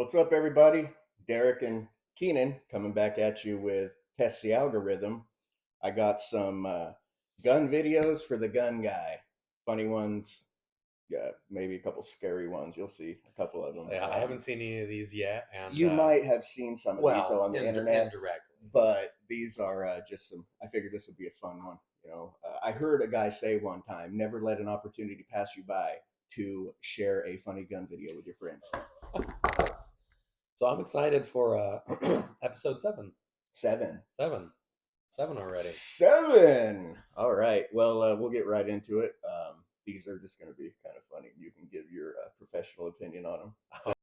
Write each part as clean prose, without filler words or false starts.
What's up, everybody? Derek and Keenan coming back at you with Test the Algorithm. I got some gun videos for the gun guy. Funny ones, yeah, maybe a couple scary ones. You'll see a couple of them. Yeah, I haven't seen any of these yet, and You might have seen some of these well, on the internet, indirectly. but these are just some. I figured this would be a fun one. I heard a guy say one time, "Never let an opportunity pass you by to share a funny gun video with your friends." So I'm excited for episode seven. Seven. Seven already. Seven. All right. Well, we'll get right into it. These are just going to be kind of funny. You can give your professional opinion on them.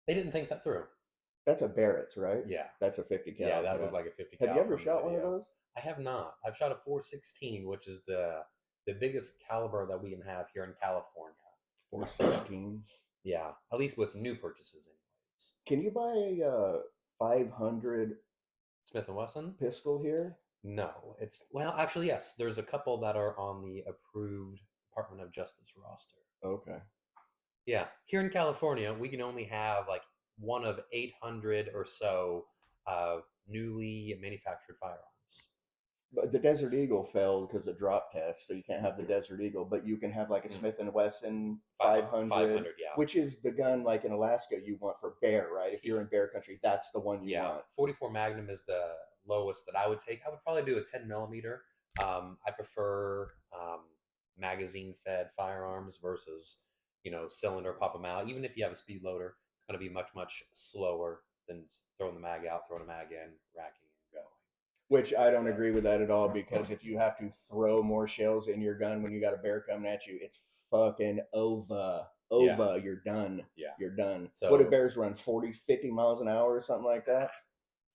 They didn't think that through. That's a Barrett's, right? Yeah, That's a 50 cal. yeah, that looked like a 50 Have you cal ever from the shot one of video. those? I have not. I've shot a 416, which is the biggest caliber that we can have here in California. 416. Yeah, at least with new purchases, anyways. Can you buy a 500 Smith and Wesson pistol here? No, actually yes. There's a couple that are on the approved Department of Justice roster. Okay. Yeah, here in California, we can only have like one of 800 or so newly manufactured firearms. But the Desert Eagle failed because of drop tests, so you can't have the Desert Eagle. But you can have like a Smith and Wesson 500, 500, yeah. which is the gun like in Alaska you want for bear, right? If you're in bear country, that's the one you want. 44 Magnum is the lowest that I would take. I would probably do a 10 millimeter. I prefer magazine fed firearms versus cylinder pop them out. Even if you have a speed loader, it's going to be much slower than throwing the mag out, throwing a mag in, racking, and going. Which I don't agree with that at all, because if you have to throw more shells in your gun when you got a bear coming at you, it's fucking over. Yeah. You're done. Yeah. You're done. So, what do bears run? 40, 50 miles an hour or something like that?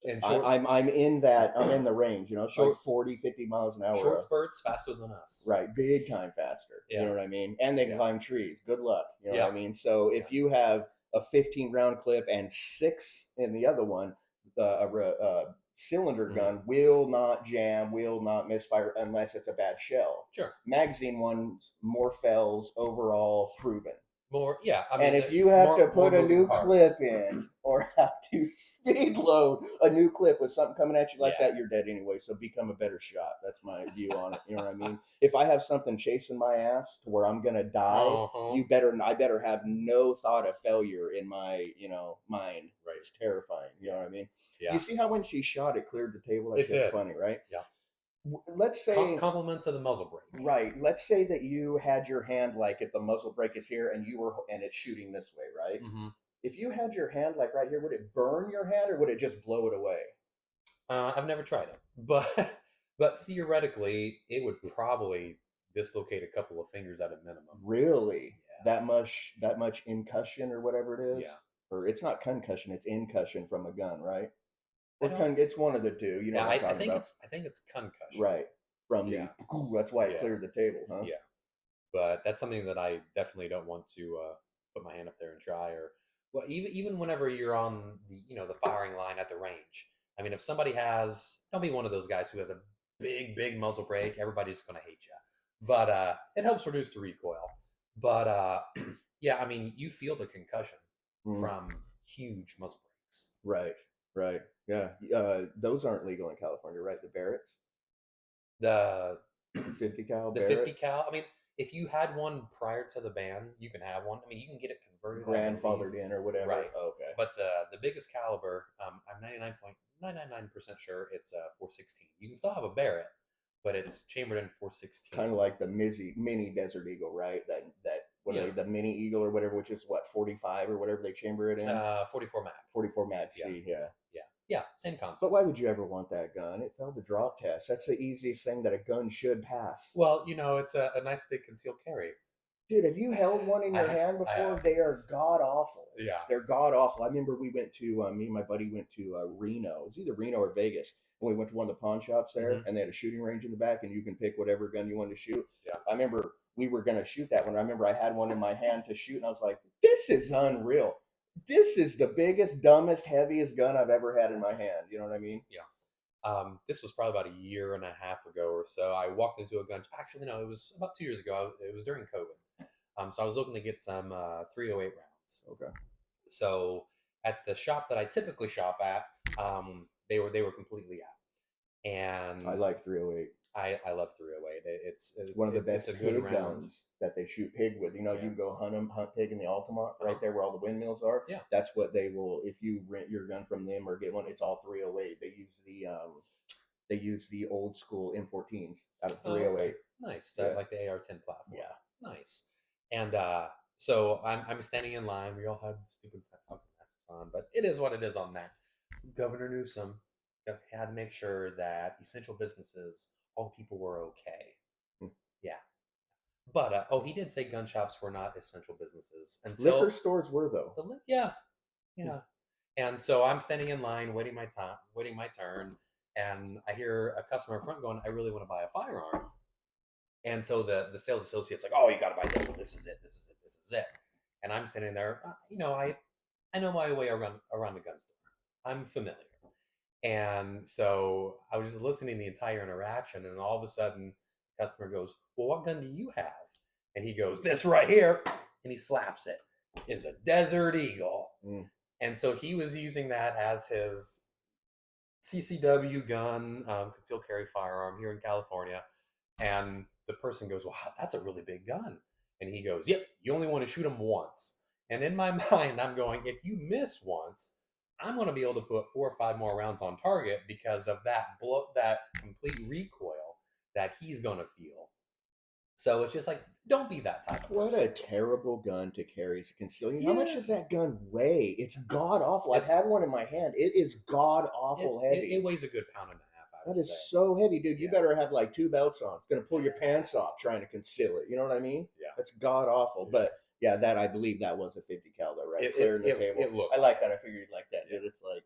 And I'm in that. I'm in the range, short, like 40, 50 miles an hour. Short spurts faster than us. Right. Big time faster. Yeah. You know what I mean? And they can climb trees. Good luck. You know what I mean? So if you have a 15 round clip and 6 in the other one, cylinder gun will not jam, will not misfire unless it's a bad shell. Sure. Magazine ones, more fells, overall proven. More, yeah. I mean, and if you have to put a new clip in or have to speed load a new clip with something coming at you like that, you're dead anyway. So become a better shot. That's my view on it. You know what I mean? If I have something chasing my ass to where I'm gonna die, I better have no thought of failure in my mind. Right. It's terrifying. You know what I mean? Yeah. You see how when she shot, it cleared the table? That's just funny, right? Yeah. Let's say compliments of the muzzle brake. Right. Let's say that you had your hand like if the muzzle brake is here and it's shooting this way, right? Mm-hmm. If you had your hand like right here, would it burn your hand or would it just blow it away? I've never tried it, but theoretically, it would probably dislocate a couple of fingers at a minimum. Really? Yeah. That much incussion or whatever it is? Yeah. Or it's not concussion, it's incussion from a gun, right? Or it's one of the two. You know what I'm talking about. I think it's concussion. Right. From the that's why it cleared the table, huh? Yeah. But that's something that I definitely don't want to put my hand up there and try. Or well, even whenever you're on the firing line at the range. I mean, if somebody don't be one of those guys who has a big muzzle brake. Everybody's going to hate you. But it helps reduce the recoil. But yeah, I mean, you feel the concussion from huge muzzle brakes. Right. Yeah. Those aren't legal in California, right? The Barretts? The 50 cal The Barretts? 50 cal. I mean, if you had one prior to the ban, you can have one. I mean, you can get it converted, grandfathered in or whatever. Right. Okay. But the biggest caliber, I'm 99.999% sure it's a 416. You can still have a Barrett, but it's chambered in 416. Kind of like the mini Desert Eagle, right? The mini Eagle or whatever, which is what 45 or whatever they chamber it in. 44 mag. 44 mag. C. Yeah, same concept. But why would you ever want that gun? It failed the drop test. That's the easiest thing that a gun should pass. Well, it's a nice big concealed carry. Dude, have you held one in your hand before? They are god awful. Yeah, they're god awful. I remember we went to me and my buddy went to Reno. It was either Reno or Vegas, and we went to one of the pawn shops there, and they had a shooting range in the back, and you can pick whatever gun you wanted to shoot. Yeah. I remember we were gonna shoot that one. I remember I had one in my hand to shoot, and I was like, "This is unreal. This is the biggest, dumbest, heaviest gun I've ever had in my hand." You know what I mean? Yeah. This was probably about a year and a half ago or so. I walked into a gun. Actually, no, it was about 2 years ago. It was during COVID. So I was looking to get some 308 rounds. Okay. So at the shop that I typically shop at, they were completely out. And I like 308. I love 308. It's one of the best it's a good pig round. guns that they shoot pig with. You know, you can go hunt pig in the Altamont right there where all the windmills are. Yeah. That's what they will, if you rent your gun from them or get one, it's all 308. They use the old school M14s out of 308. Okay. Nice. That like the AR-10 platform. Yeah. Nice. And so I'm standing in line. We all had stupid masks on, but it is what it is on that. Governor Newsom had to make sure that essential businesses, all the people were okay. Yeah. But he did say gun shops were not essential businesses until liquor stores were though. Yeah. And so I'm standing in line, waiting my turn, and I hear a customer in front going, "I really want to buy a firearm." And so the sales associate's like, "Oh, you got to buy this one. This is it. This is it. This is it." And I'm sitting there, I know my way around the gun store. I'm familiar. And so I was just listening to the entire interaction, and all of a sudden, the customer goes, "Well, what gun do you have?" And he goes, "This right here," and he slaps it. It's a Desert Eagle. And so he was using that as his CCW gun, concealed carry firearm here in California. And the person goes, "Wow, that's a really big gun." And he goes, "Yep, you only want to shoot them once." And in my mind, I'm going, if you miss once, I'm going to be able to put 4 or 5 more rounds on target because of that complete recoil that he's going to feel. So it's just like, don't be that type of person. What a terrible gun to carry as a concealed. How much does that gun weigh? It's god awful. I've had one in my hand. It is god awful heavy. It weighs a good pound and a half. That is so heavy, dude. You better have like 2 belts on. It's going to pull your pants off trying to conceal it. You know what I mean? Yeah. That's god awful. But yeah, that I believe that was a 50 cal though, right? Clearing the table. I like that. I figured you'd like that, dude. It's like,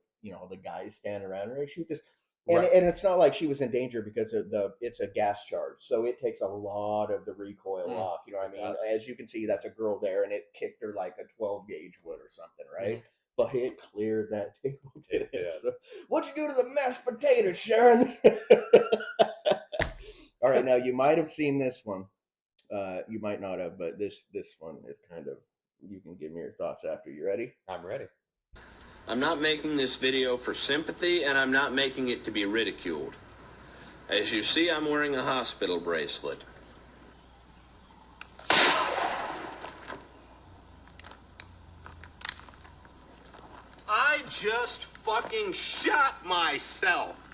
the guys standing around and shoot this. And, and it's not like she was in danger because of it's a gas charge. So it takes a lot of the recoil off. You know what I mean? As you can see, that's a girl there, and it kicked her like a 12 gauge would or something, right? But it cleared that table. So, what'd you do to the mashed potatoes, Sharon? All right, now you might have seen this one. You might not have, but this one is kind of, you can give me your thoughts after. You ready? I'm ready. I'm not making this video for sympathy, and I'm not making it to be ridiculed. As you see, I'm wearing a hospital bracelet. I just fucking shot myself.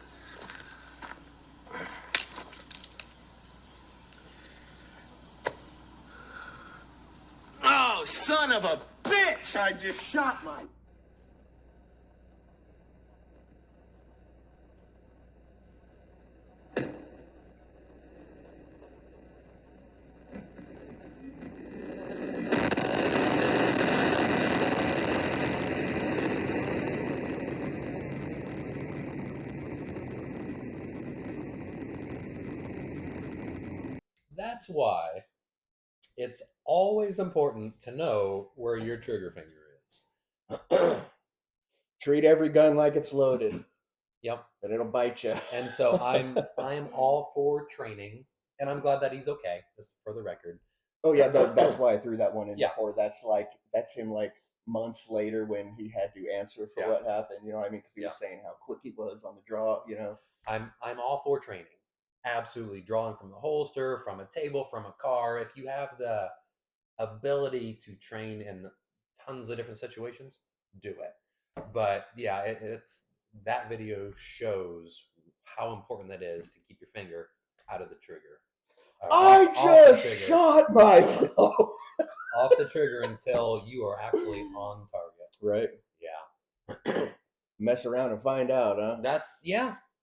Oh, son of a bitch! I just shot my... That's why it's always important to know where your trigger finger is. Treat every gun like it's loaded. Yep. And it'll bite you. And so I'm all for training, and I'm glad that he's okay, just for the record. Oh yeah, that's why I threw that one in before. That's him like months later when he had to answer for what happened. You know what I mean? Because he was saying how quick he was on the draw. I'm all for training. Absolutely, drawing from the holster, from a table, from a car. If you have the ability to train in tons of different situations, do it. But yeah, it's that video shows how important that is to keep your finger out of the trigger. I just shot myself off the trigger until you are actually on target. Right. Yeah. Mess around and find out, huh? That's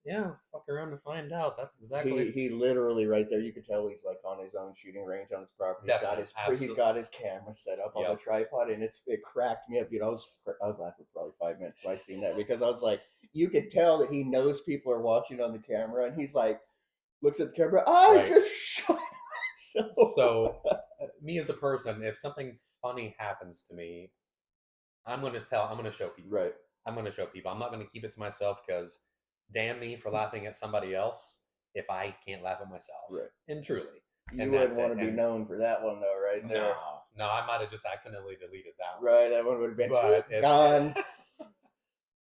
Yeah, fuck around to find out. That's exactly. He literally right there. You could tell he's like on his own shooting range on his property. He's got his camera set up on the tripod, and it cracked me up. You know, I was laughing for probably 5 minutes when I seen that because I was like, you could tell that he knows people are watching on the camera, and he's like, looks at the camera. I just shot myself. So, me as a person, if something funny happens to me, I'm going to show people. Right. I'm going to show people. I'm not going to keep it to myself because damn me for laughing at somebody else if I can't laugh at myself. Right. And truly. You wouldn't want to be known for that one, though, right there. No, I might have just accidentally deleted that one. Right, that one would have been gone.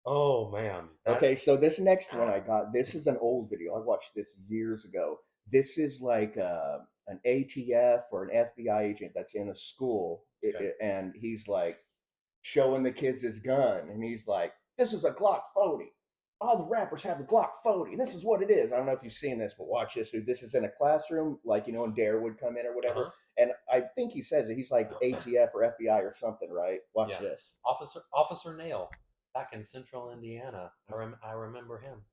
Oh, man. Okay, so this next one I got, this is an old video. I watched this years ago. This is like an ATF or an FBI agent that's in a school, and he's like showing the kids his gun, and he's like, this is a Glock 40. All the rappers have the Glock 40. This is what it is. I don't know if you've seen this, but watch this. This is in a classroom, like, you know, when Dare would come in or whatever. And I think he says that he's like ATF or FBI or something, right? Watch this. Officer Nail, back in Central Indiana. I remember him.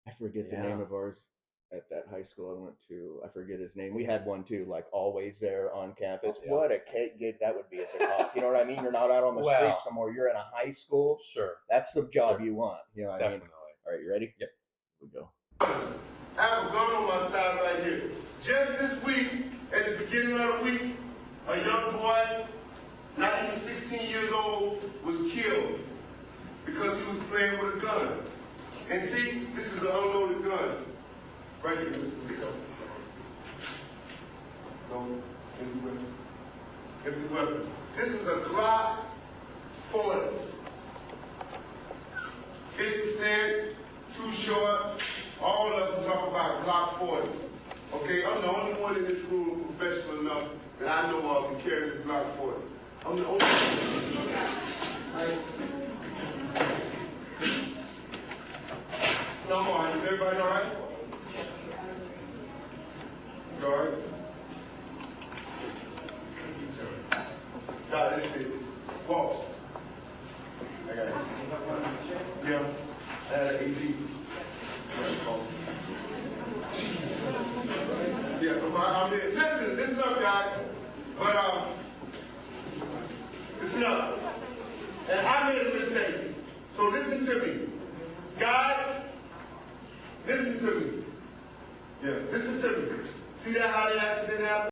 I forget the name of ours at that high school I went to. I forget his name. We had one too, like always there on campus. What a gig that would be as a cop. You know what I mean? You're not out on the streets no more. You're in a high school. Sure. That's the job you want. You know what I mean? All right, you ready? Yep. Here we go. I have a gun on my side right here. Just this week, at the beginning of the week, a young boy, not even 16 years old, was killed because he was playing with a gun. And see, this is an unloaded gun. Right here, Mr. Go, empty weapon. This is a Glock 40. 50 Cent, Too Short, all of them talk about Glock 40. Okay, I'm the only one in this room professional enough that I know of to carry this Glock 40. I'm the only one. Right? No more. Is everybody all right? You all right? God, that's it. Waltz. I got it. Yeah. AD. Yeah, I'm there. Listen up, guys. But listen up. And I made a mistake. So listen to me. Guys, listen to me. Yeah, listen to me. See that how the accident happened?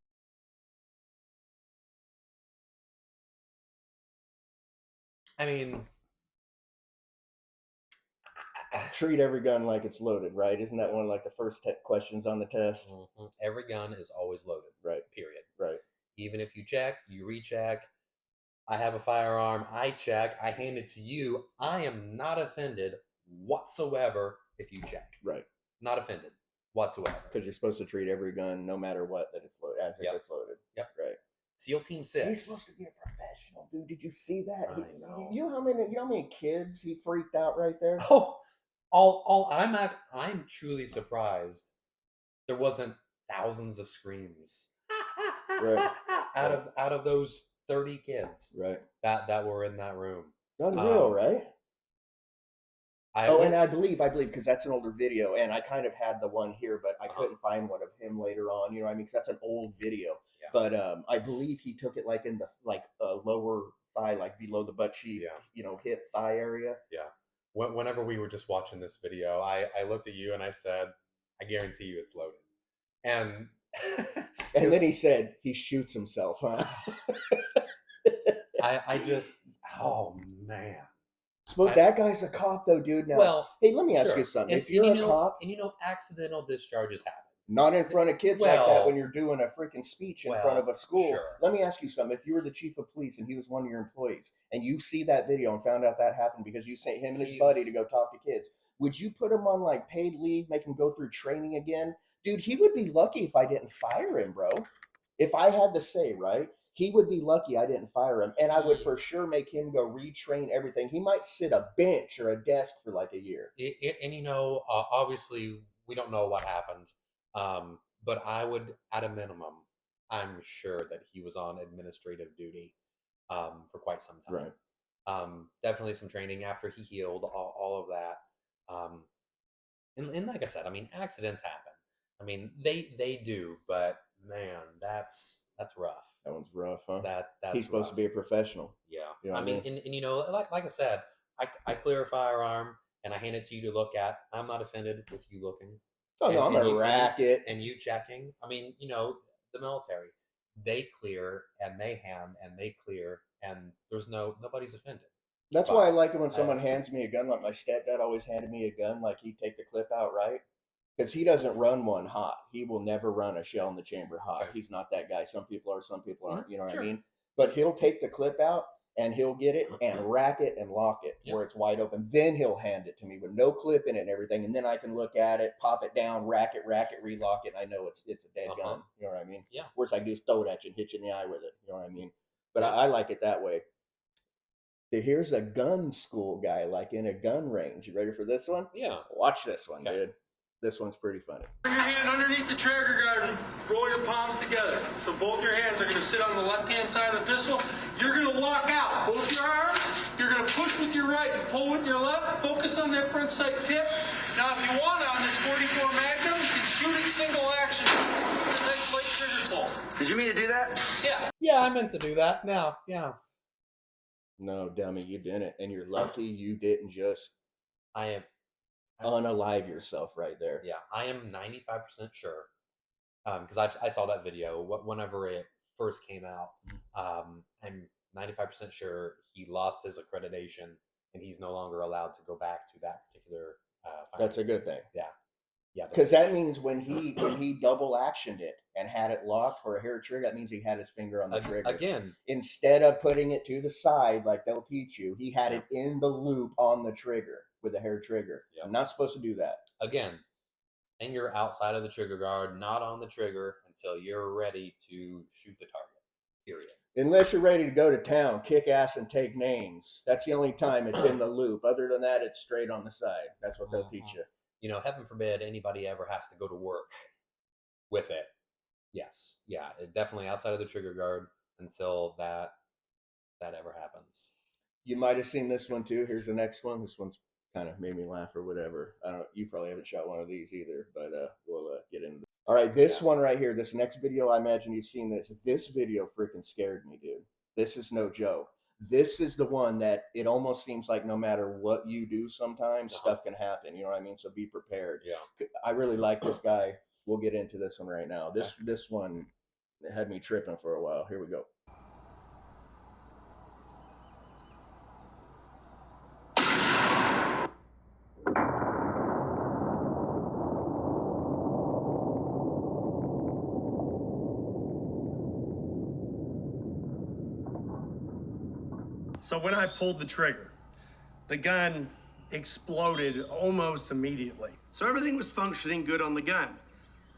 I mean, treat every gun like it's loaded, right? Isn't that one of like the first questions on the test? Mm-hmm. Every gun is always loaded, right? Period. Right. Even if you check, you recheck. I have a firearm. I check. I hand it to you. I am not offended whatsoever if you check. Right. Not offended whatsoever. Because you're supposed to treat every gun, no matter what, that it's loaded, as if it's loaded. Yep. Right. SEAL Team 6. He's supposed to be a professional, dude. Did you see that? I know. You know how many kids he freaked out right there? Oh, I'm truly surprised there wasn't thousands of screams. Right. out of those 30 kids. Right. That were in that room. Unreal, right? And I believe because that's an older video, and I kind of had the one here, but I couldn't find one of him later on. You know what I mean? Because that's an old video. Yeah. But I believe he took it like in the lower thigh, like below the butt cheek, you know, hip thigh area. Yeah. Whenever we were just watching this video, I looked at you and I said, I guarantee you it's loaded. And and then he said he shoots himself, huh? I just, oh man. That guy's a cop though, dude. Now, well, hey, let me ask you something. If you're a cop, and accidental discharges happen. Not in front of kids like that when you're doing a freaking speech in front of a school. Sure. Let me ask you something. If you were the chief of police and he was one of your employees and you see that video and found out that happened because you sent him and his buddy to go talk to kids, would you put him on like paid leave, make him go through training again? Dude, he would be lucky if I didn't fire him, bro. If I had to say, right? He would be lucky I didn't fire him. And I would for sure make him go retrain everything. He might sit a bench or a desk for like a year. And obviously we don't know what happened. But I would, at a minimum, I'm sure that he was on administrative duty for quite some time. Right. Definitely some training after he healed, all of that. And like I said, I mean, accidents happen. I mean, they do, but man, that's rough. That one's rough, huh? That's He's supposed rough. to be a professional. Yeah. You know I what mean, and you know, like I said, I clear a firearm and I hand it to you to look at. I'm not offended with you looking Oh no, I'm gonna rack it. and you checking. I mean, you know, the military, they clear and they hand and they clear and there's nobody's offended. That's But why I like it when someone hands me a gun. Like my stepdad always handed me a gun. Like he'd take the clip out right, because he doesn't run one hot. He will never run a shell in the chamber hot. Okay. He's not that guy. Some people are, some people aren't. You know what Sure. I mean? But he'll take the clip out and he'll get it and rack it and lock it where it's wide open. Then he'll hand it to me with no clip in it and everything. And then I can look at it, pop it down, rack it, relock it. And I know it's a dead gun. You know what I mean? Yeah. Worst I can do is throw it at you and hit you in the eye with it. You know what I mean? But I like it that way. Here's a gun school guy, like in a gun range. You ready for this one? Yeah. Watch this one, dude. This one's pretty funny. Bring your hand underneath the trigger guard and roll your palms together. So both your hands are going to sit on the left-hand side of the pistol. You're going to walk out. Both your arms, you're going to push with your right and pull with your left. Focus on that front sight tip. Now, if you want on this 44 Magnum, you can shoot it single action. Nice light trigger pull. Did you mean to do that? Yeah. Yeah, I meant to do that. No, yeah. No, dummy, you didn't. And you're lucky you didn't just I am unalive yourself right there. Yeah, I am 95% sure. Because I saw that video whenever it first came out. I'm 95% sure he lost his accreditation and he's no longer allowed to go back to that particular. That's a good thing. Yeah. Yeah. Because that means when he double actioned it and had it locked for a hair trigger, that means he had his finger on the trigger. Again. Instead of putting it to the side like they'll teach you, he had it in the loop on the trigger with a hair trigger. I'm not supposed to do that. Again, finger outside of the trigger guard, not on the trigger until you're ready to shoot the target. Period. Unless you're ready to go to town, kick ass and take names. That's the only time it's in the loop. Other than that, it's straight on the side. That's what they'll teach you. You know, heaven forbid anybody ever has to go to work with it. Yes. Yeah, definitely outside of the trigger guard until that ever happens. You might have seen this one too. Here's the next one. This one's kind of made me laugh or whatever. I don't. You probably haven't shot one of these either, but we'll get into this. All right, this one right here. This next video, I imagine you've seen this. This video freaking scared me, dude. This is no joke. This is the one that it almost seems like no matter what you do, sometimes stuff can happen. You know what I mean? So be prepared. Yeah. I really like this guy. We'll get into this one right now. This one had me tripping for a while. Here we go. So when I pulled the trigger, the gun exploded almost immediately. So everything was functioning good on the gun.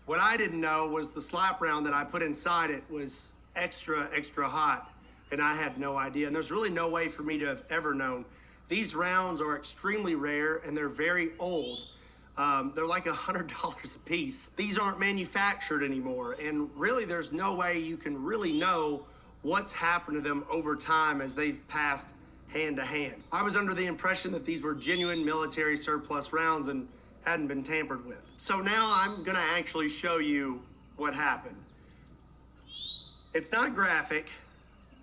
What I didn't know was the slap round that I put inside it was extra hot, and I had no idea. And there's really no way for me to have ever known. These rounds are extremely rare and they're very old. They're like $100 a piece. These aren't manufactured anymore. And really there's no way you can really know what's happened to them over time as they've passed hand to hand. I was under the impression that these were genuine military surplus rounds and hadn't been tampered with. So now I'm gonna actually show you what happened. It's not graphic.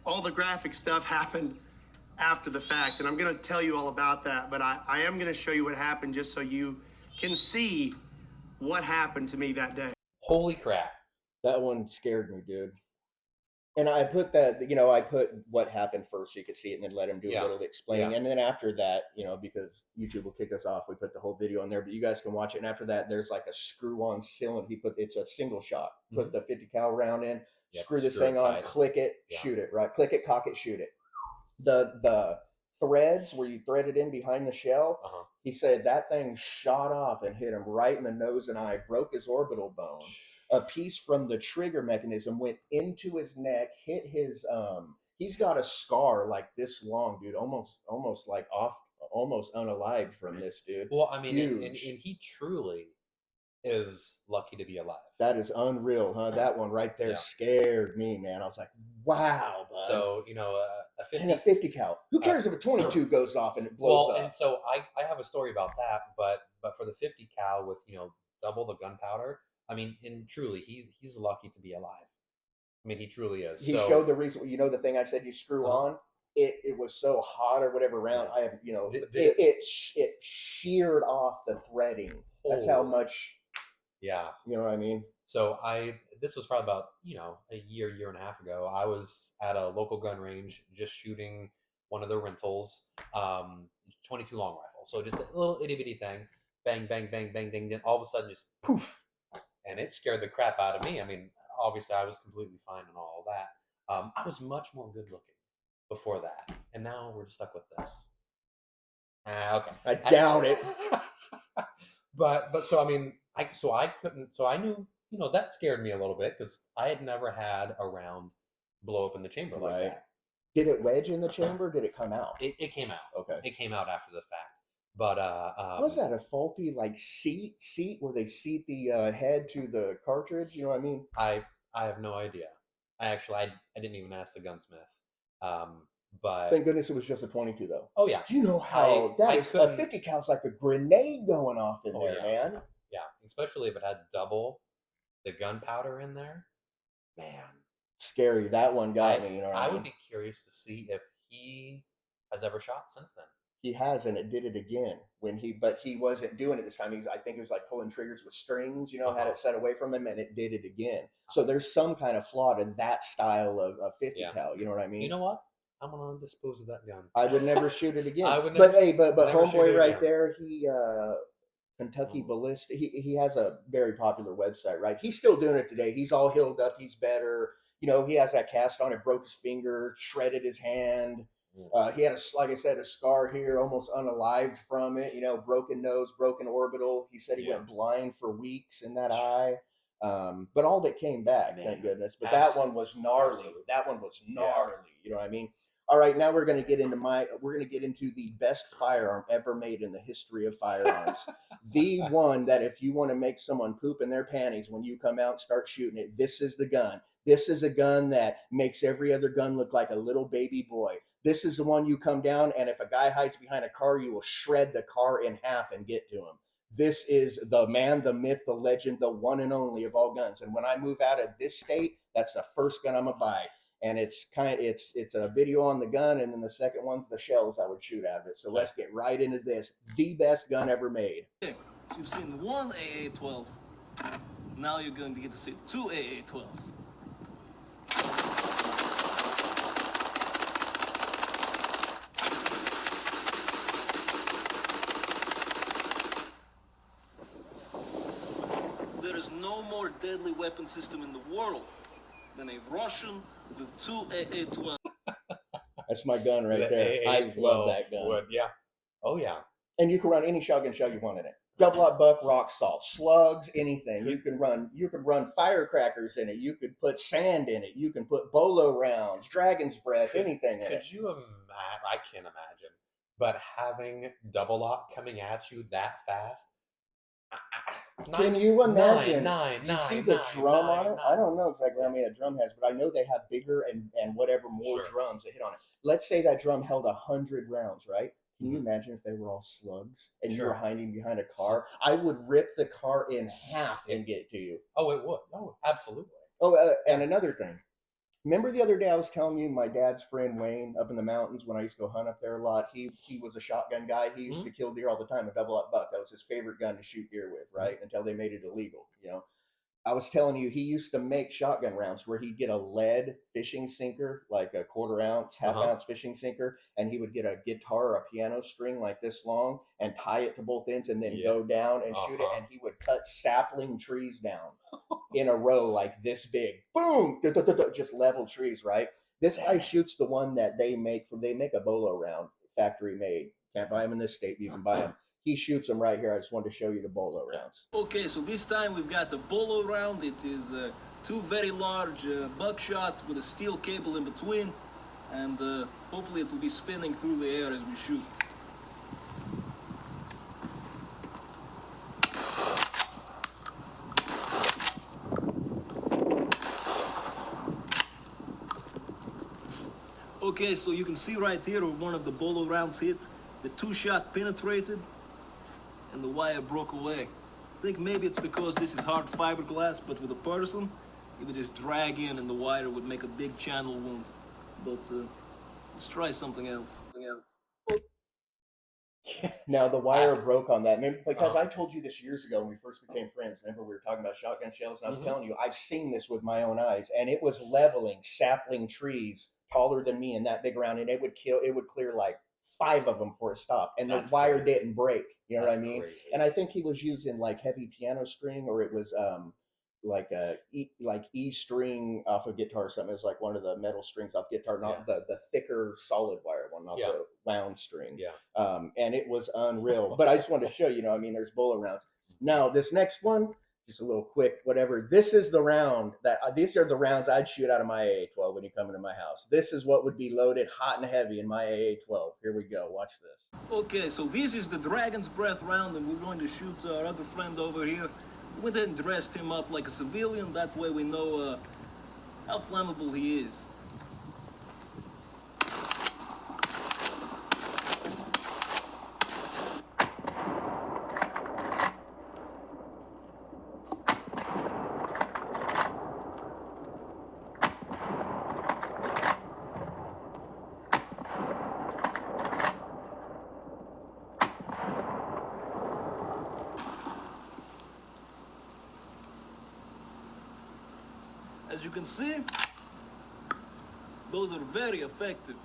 All the graphic stuff happened after the fact, and I'm gonna tell you all about that, but I am gonna show you what happened just so you can see what happened to me that day. Holy crap. That one scared me, dude. And I put that, I put what happened first so you could see it and then let him do a little explaining. Yeah. And then after that, because YouTube will kick us off, we put the whole video in there, but you guys can watch it. And after that, there's like a screw-on cylinder. It's a single shot. Put the 50 cal round in, screw this thing on, click it, shoot it, right? Click it, cock it, shoot it. The threads where you thread it in behind the shell, he said that thing shot off and hit him right in the nose and eye, broke his orbital bone. A piece from the trigger mechanism went into his neck, hit his he's got a scar like this long, dude, almost like almost unalived from this, dude. Well, I mean, and he truly is lucky to be alive. That is unreal, huh? That one right there scared me, man. I was like, wow, bud. So, you know, a 50... And a 50 cal. Who cares if a 22 goes off and it blows up? And so I have a story about that, but for the 50 cal with, you know, double the gunpowder, I mean, and truly, he's lucky to be alive. I mean, he truly is. He showed the reason, you know, the thing I said you screw on? It was so hot or whatever round. I have, you know, it sheared off the threading. That's how much. Yeah. You know what I mean? So this was probably about, you know, a year and a half ago. I was at a local gun range just shooting one of the rentals, 22 long rifle. So just a little itty bitty thing, bang, bang, bang, bang, ding, then all of a sudden just poof, and it scared the crap out of me. I mean, obviously I was completely fine and all of that. I was much more good looking befo that, and now we're stuck with this. Okay, I doubt it. But so I mean, I knew, you know, that scared me a little bit because I had never had a round blow up in the chamber like that. Did it wedge in the chamber? Or did it come out? It came out. Okay. It came out after the fact. But was that a faulty like seat where they seat the head to the cartridge? You know what I mean? I have no idea. I didn't even ask the gunsmith. But thank goodness it was just a 22 though. Oh yeah. You know how a 50 cal's like a grenade going off in there, man. Yeah, especially if it had double the gunpowder in there. Man, scary. That one got me. You know, I would be curious to see if he has ever shot since then. He has, and it did it again but he wasn't doing it this time. I think it was like pulling triggers with strings, you know, had it set away from him, and it did it again. So there's some kind of flaw to that style of 50 cal. You know what I mean? You know what? I'm gonna dispose of that gun. I would never shoot it again. But homeboy right there, he Kentucky Balistics. He has a very popular website, right? He's still doing it today. He's all healed up. He's better. You know, he has that cast on. It broke his finger, shredded his hand. He had like I said, a scar here, almost unalived from it. You know, broken nose, broken orbital. He said he went blind for weeks in that eye. But all that came back, thank goodness. But that one was gnarly. That one was gnarly. You know what I mean? All right, now we're going to get into the best firearm ever made in the history of firearms. The one that if you want to make someone poop in their panties when you come out and start shooting it, this is the gun. This is a gun that makes every other gun look like a little baby boy. This is the one you come down, and if a guy hides behind a car, you will shred the car in half and get to him. This is the man, the myth, the legend, the one and only of all guns. And when I move out of this state, that's the first gun I'm gonna buy. And it's a video on the gun, and then the second one's the shells I would shoot out of it. So let's get right into this. The best gun ever made. You've seen one AA-12. Now you're going to get to see two AA-12s. There is no more deadly weapon system in the world than a Russian with two AA-12. That's my gun right there. I love that gun. Would, yeah. Oh yeah. And you can run any shotgun shell you want in it. Double-aught buck, rock salt, slugs, anything. You can run firecrackers in it. You could put sand in it. You can put bolo rounds, dragon's breath, anything in it. Could you imagine? I can't imagine. But having double-aught coming at you that fast. Can you imagine? You see the drum on it? I don't know exactly how many that drum has, but I know they have bigger and whatever more drums that hit on it. Let's say that drum held 100 rounds, right? Can you imagine if they were all slugs and you were hiding behind a car? I would rip the car in half and get to you. Oh, it would. Oh, absolutely. Oh, and another thing. Remember the other day I was telling you my dad's friend Wayne up in the mountains when I used to go hunt up there a lot. He was a shotgun guy. He used to kill deer all the time, a double-aught buck. That was his favorite gun to shoot deer with, right? Until they made it illegal, you know. I was telling you, he used to make shotgun rounds where he'd get a lead fishing sinker, like a quarter-ounce, half-ounce fishing sinker, and he would get a guitar or a piano string like this long and tie it to both ends and then go down and shoot it, and he would cut sapling trees down in a row like this big. Boom! Just level trees, right? This guy shoots the one that they make a bolo round, factory made. Can't buy them in this state, but you can buy them. He shoots them right here. I just wanted to show you the bolo rounds. Okay, so this time we've got a bolo round. It is two very large buckshot with a steel cable in between, and hopefully it will be spinning through the air as we shoot. Okay, so you can see right here where one of the bolo rounds hit. The 2-shot penetrated, and the wire broke away. I think maybe it's because this is hard fiberglass, but with a person, it would just drag in and the wire would make a big channel wound. But let's try something else. Now the wire broke on that. Remember, because Uh-huh. I told you this years ago when we first became friends. Remember we were talking about shotgun shells, and I was Mhm. telling you I've seen this with my own eyes, and it was leveling sapling trees taller than me and that big around, and it would clear like 5 of them before it stopped, and the That's wire crazy. didn't break. You know That's what I mean? crazy. And I think he was using like heavy piano string, or it was like a E string off a guitar or something. It was like one of the metal strings off guitar, not the thicker solid wire one, not the wound string. Yeah. And it was unreal. But I just wanted to show you, I mean, there's bolo rounds. Now this next one, just a little quick, whatever. This is the round that these are the rounds I'd shoot out of my AA-12 when you come into my house. This is what would be loaded hot and heavy in my AA-12. Here we go. Watch this. Okay, so this is the Dragon's Breath round, and we're going to shoot our other friend over here. We went ahead and dressed him up like a civilian. That way we know how flammable he is. As you can see, those are very effective.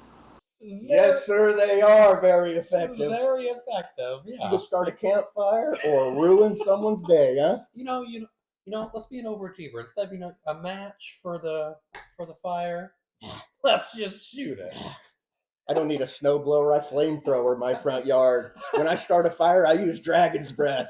Yes, sir, they are very effective. Very effective. Yeah. You can start a campfire or ruin someone's day, huh? You know. Let's be an overachiever. Instead of a match for the fire, let's just shoot it. I don't need a snowblower. I flamethrower in my front yard. When I start a fire, I use Dragon's Breath.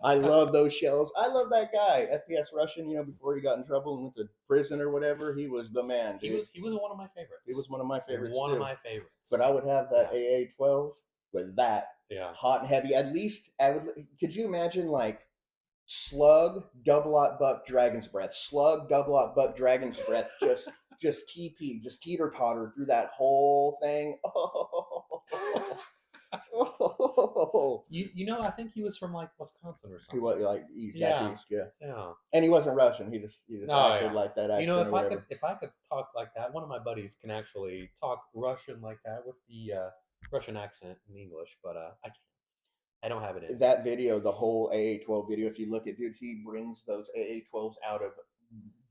I love those shells. I love that guy, FPS Russian. Before he got in trouble and went to prison or whatever, he was the man. Dude. He was one of my favorites. He was one of my favorites. One too. of my favorites. But I would have that AA-12 with that hot and heavy. At least I would. Could you imagine like slug, double-aught buck, Dragon's Breath, slug, double-aught buck, Dragon's Breath, just TP, just teeter-totter through that whole thing. I think he was from like Wisconsin or something. He was like east, back east, yeah. And he wasn't Russian. He just acted like that accent. If I could talk like that, one of my buddies can actually talk Russian like that with the Russian accent in English, but I can't. I don't have it in. That video, the whole AA-12 video, if you look at, dude, he brings those AA-12s out of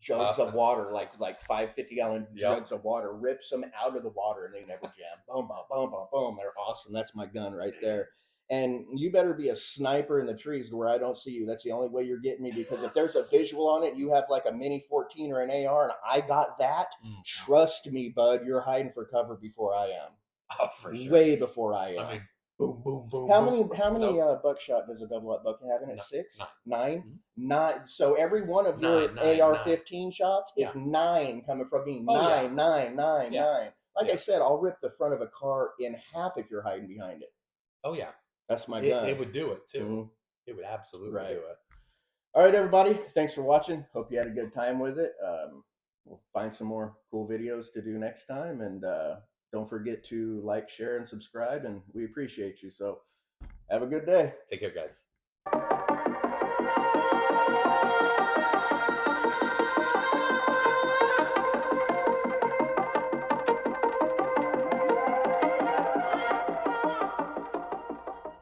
jugs of water, like 5 50-gallon jugs of water, rips them out of the water, and they never jam. Boom, boom, boom, boom, boom. They're awesome. That's my gun right there. And you better be a sniper in the trees to where I don't see you. That's the only way you're getting me, because if there's a visual on it, you have like a mini 14 or an AR, and I got that, trust me, bud, you're hiding for cover before I am. Oh, for sure. Way before I am. I mean, boom, boom, boom. How many buckshot does a double-aught buck have in it? 6? 9? Mm-hmm. 9. So every one of your AR-15 shots is 9 coming from me. 9. Like I said, I'll rip the front of a car in half if you're hiding behind it. Oh, yeah. That's my gun. It would do it, too. It would absolutely do it. All right, everybody. Thanks for watching. Hope you had a good time with it. We'll find some more cool videos to do next time. And don't forget to like, share, and subscribe. And we appreciate you. So have a good day. Take care, guys.